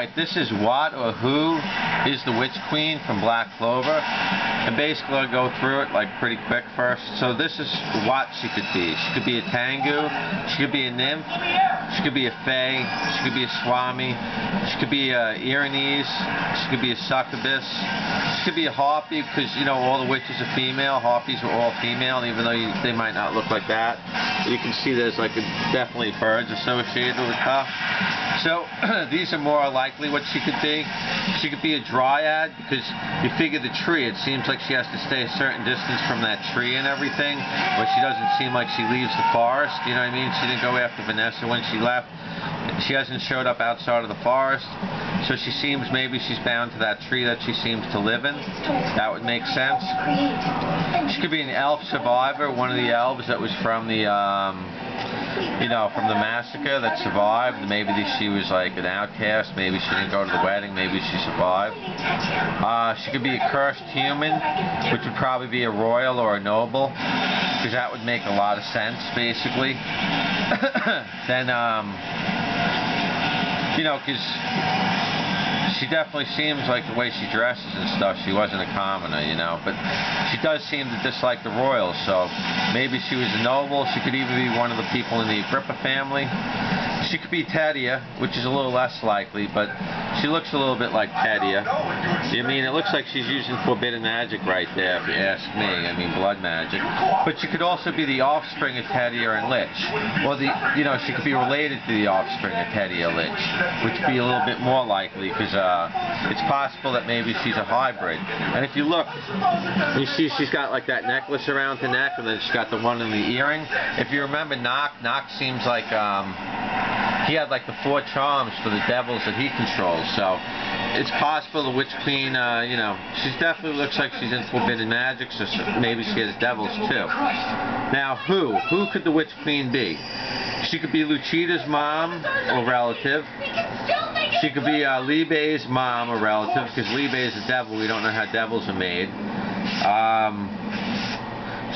Alright, this is what or who is the Witch Queen from Black Clover. And basically I'll go through it like pretty quick first. So this is what she could be. She could be a Tengu, she could be a Nymph, she could be a Fae, she could be a Swanmay, she could be a Erinyes, she could be a Succubus, she could be a Harpy, because you know all the witches are female. Harpies are all female, even though they might not look like that. You can see there's like definitely birds associated with her. So these are more likely what she could be. She could be a Dryad, because you figure the tree, it seems like she has to stay a certain distance from that tree and everything, but she doesn't seem like she leaves the forest, you know what I mean? She didn't go after Vanessa when she left. She hasn't showed up outside of the forest, so she seems maybe she's bound to that tree that she seems to live in. That would make sense. She could be an elf survivor, one of the elves that was from the you know, from the massacre that survived. Maybe she was like an outcast, maybe she didn't go to the wedding, maybe she survived. She could be a cursed human, which would probably be a royal or a noble, because that would make a lot of sense, basically. Then, you know, because she definitely seems like the way she dresses and stuff, she wasn't a commoner, you know, but she does seem to dislike the royals, so maybe she was a noble. She could even be one of the people in the Agrippa family. She could be Tetia, which is a little less likely, but she looks a little bit like Tetia. I mean, it looks like she's using forbidden magic right there, if you ask me. I mean, blood magic. But she could also be the offspring of Tetia and Licht. Or you know, she could be related to the offspring of Tetia and Licht, which would be a little bit more likely, because it's possible that maybe she's a hybrid. And if you look, you see she's got like that necklace around her neck, and then she's got the one in the earring. If you remember Nock seems like he had like the 4 charms for the devils that he controls, so it's possible the Witch Queen, you know, she definitely looks like she's in forbidden magic, so maybe she has devils too. Now, who could the Witch Queen be? She could be Lucita's mom or relative. She could be Liebe's mom or relative, because Liebe is a devil. We don't know how devils are made.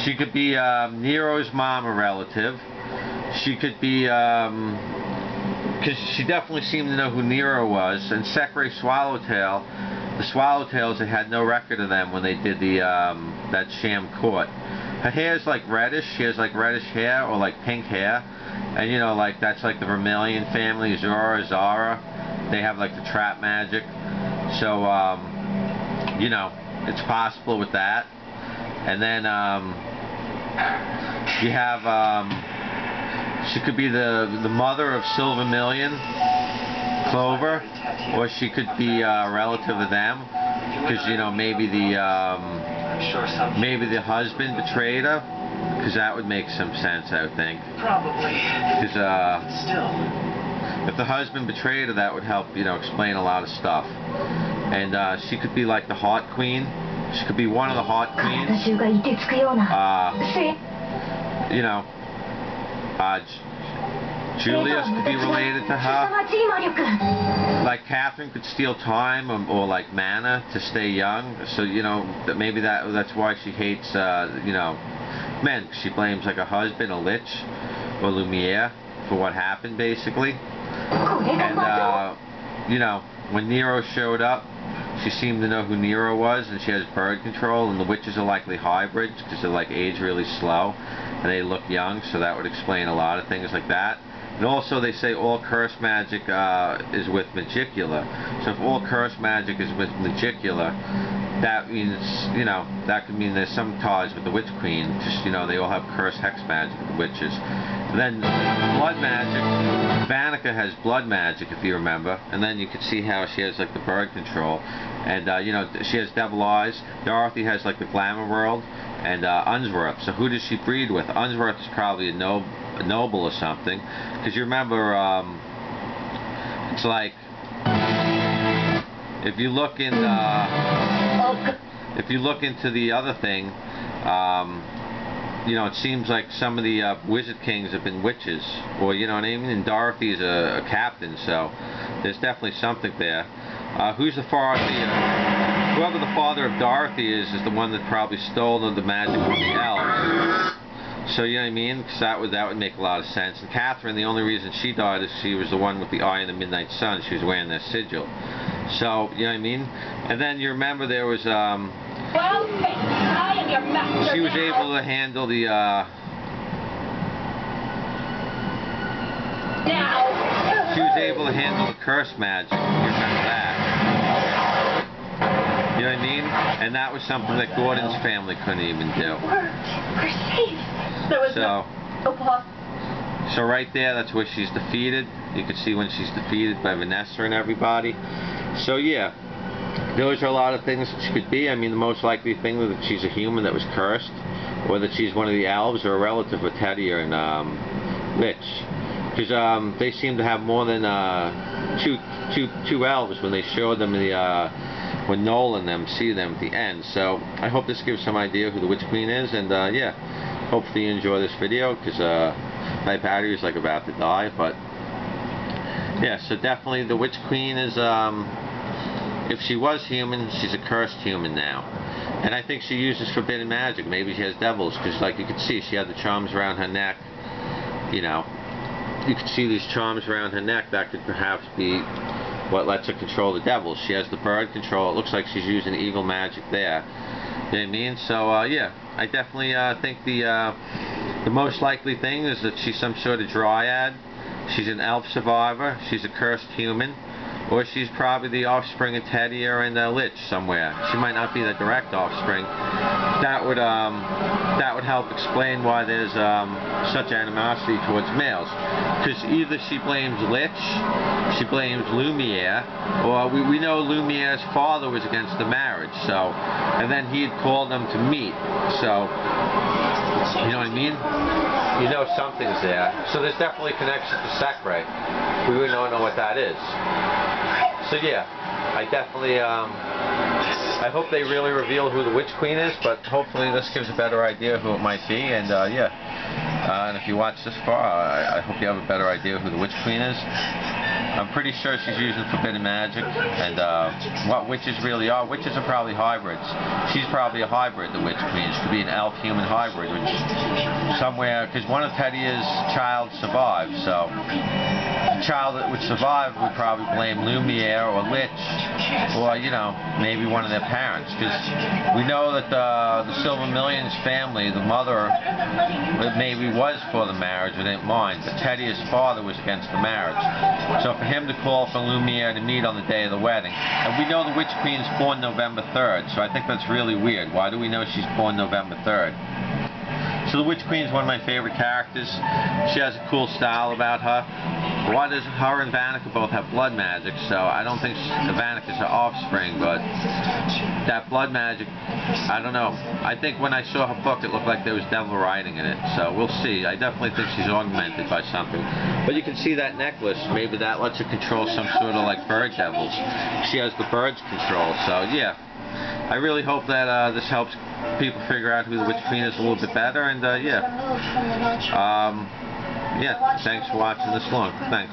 She could be Nero's mom or relative. She could be, because she definitely seemed to know who Nero was, and Secre Swallowtail. The Swallowtails, they had no record of them when they did the that sham court. Her hair is like reddish. She has like reddish hair or like pink hair, and you know, like that's like the Vermillion family, Zara. They have like the trap magic, so you know, it's possible with that. And then you have she could be the mother of Silvamillion, Clover, or she could be a relative of them, because you know, maybe the husband betrayed her, because that would make some sense, I would think. Probably. Because if the husband betrayed her, that would help, you know, explain a lot of stuff. And she could be like the Heart Queen. She could be one of the Heart Queens. You know, Julius could be related to her. Like Catherine could steal time or like mana to stay young. So you know, that maybe that's why she hates you know, men. She blames like a husband, a lich, or Lumiere for what happened, basically. And you know, when Nero showed up, she seemed to know who Nero was, and she has bird control, and the witches are likely hybrids, because they're like age really slow, and they look young, so that would explain a lot of things like that. And also they say all curse magic is with Megicula, so if all curse magic is with Megicula, that means, you know, that could mean there's some ties with the Witch Queen, just, you know, they all have Curse+Hex magic, the witches. And then blood magic, Vanica has blood magic, if you remember, and then you can see how she has like the bird control, and you know, she has devil eyes. Dorothy has like the Glamour world, and Unsworth. So who does she breed with? Unsworth is probably a noble or something, because you remember, it's like, if you look in into the other thing, you know, it seems like some of the wizard kings have been witches, or you know what I mean. And Dorothy is a captain, so there's definitely something there. Who's the father? Whoever the father of Dorothy is the one that probably stole the magic from the elves. So you know what I mean? Because that would make a lot of sense. And Catherine, the only reason she died is she was the one with the eye in the midnight sun. She was wearing that sigil. So you know what I mean? And then you remember there was she was able to handle the she was able to handle the curse magic. You remember that? You know what I mean? And that was something that Gordon's family couldn't even do. We're safe. There was no pause. So right there, that's where she's defeated. You can see when she's defeated by Vanessa and everybody. So yeah, those are a lot of things that she could be. I mean, the most likely thing that she's a human that was cursed, or that she's one of the elves or a relative of Tetia and Licht. Because they seem to have more than two elves when they showed them when Noel and them see them at the end. So I hope this gives some idea who the Witch Queen is, and yeah, hopefully you enjoy this video, because my battery is like about to die. But yeah, so definitely the Witch Queen is, if she was human, she's a cursed human now. And I think she uses forbidden magic. Maybe she has devils, because like you can see, she had the charms around her neck. You know, you can see these charms around her neck. That could perhaps be what lets her control the devils. She has the bird control. It looks like she's using evil magic there. You know what I mean? So yeah, I definitely think the most likely thing is that she's some sort of Dryad. She's an elf survivor. She's a cursed human. Or she's probably the offspring of Tetia and Licht somewhere. She might not be the direct offspring. That would help explain why there's such animosity towards males. Because either she blames Licht, she blames Lumiere, or we know Lumiere's father was against the marriage. So, and then he had called them to meet. So, you know what I mean? You know something's there. So there's definitely a connection to Secre. We really don't know what that is. So yeah, I definitely, I hope they really reveal who the Witch Queen is, but hopefully this gives a better idea who it might be, and yeah. And if you watch this far, I hope you have a better idea who the Witch Queen is. I'm pretty sure she's using forbidden magic, and what witches really are. Witches are probably hybrids. She's probably a hybrid, the Witch Queen. She could be an elf-human hybrid, which somewhere, because one of Tetia's child survived, so the child that would survive would probably blame Lumiere or Licht, or, you know, maybe one of their parents, because we know that the Silvamillion's family, the mother, maybe was for the marriage or didn't mind, but Tetia's father was against the marriage. So for him to call for Lumiere to meet on the day of the wedding, and we know the Witch Queen's born November 3rd, so I think that's really weird. Why do we know she's born November 3rd? So the Witch Queen's one of my favorite characters. She has a cool style about her. Why does her and Vanica both have blood magic? So I don't think Vanica's her offspring, but that blood magic, I don't know. I think when I saw her book, it looked like there was devil riding in it. So we'll see. I definitely think she's augmented by something. But you can see that necklace. Maybe that lets her control some sort of like bird devils. She has the bird's control. So yeah, I really hope that this helps people figure out who the Witch Queen is a little bit better, and yeah, thanks for watching this long. Thanks.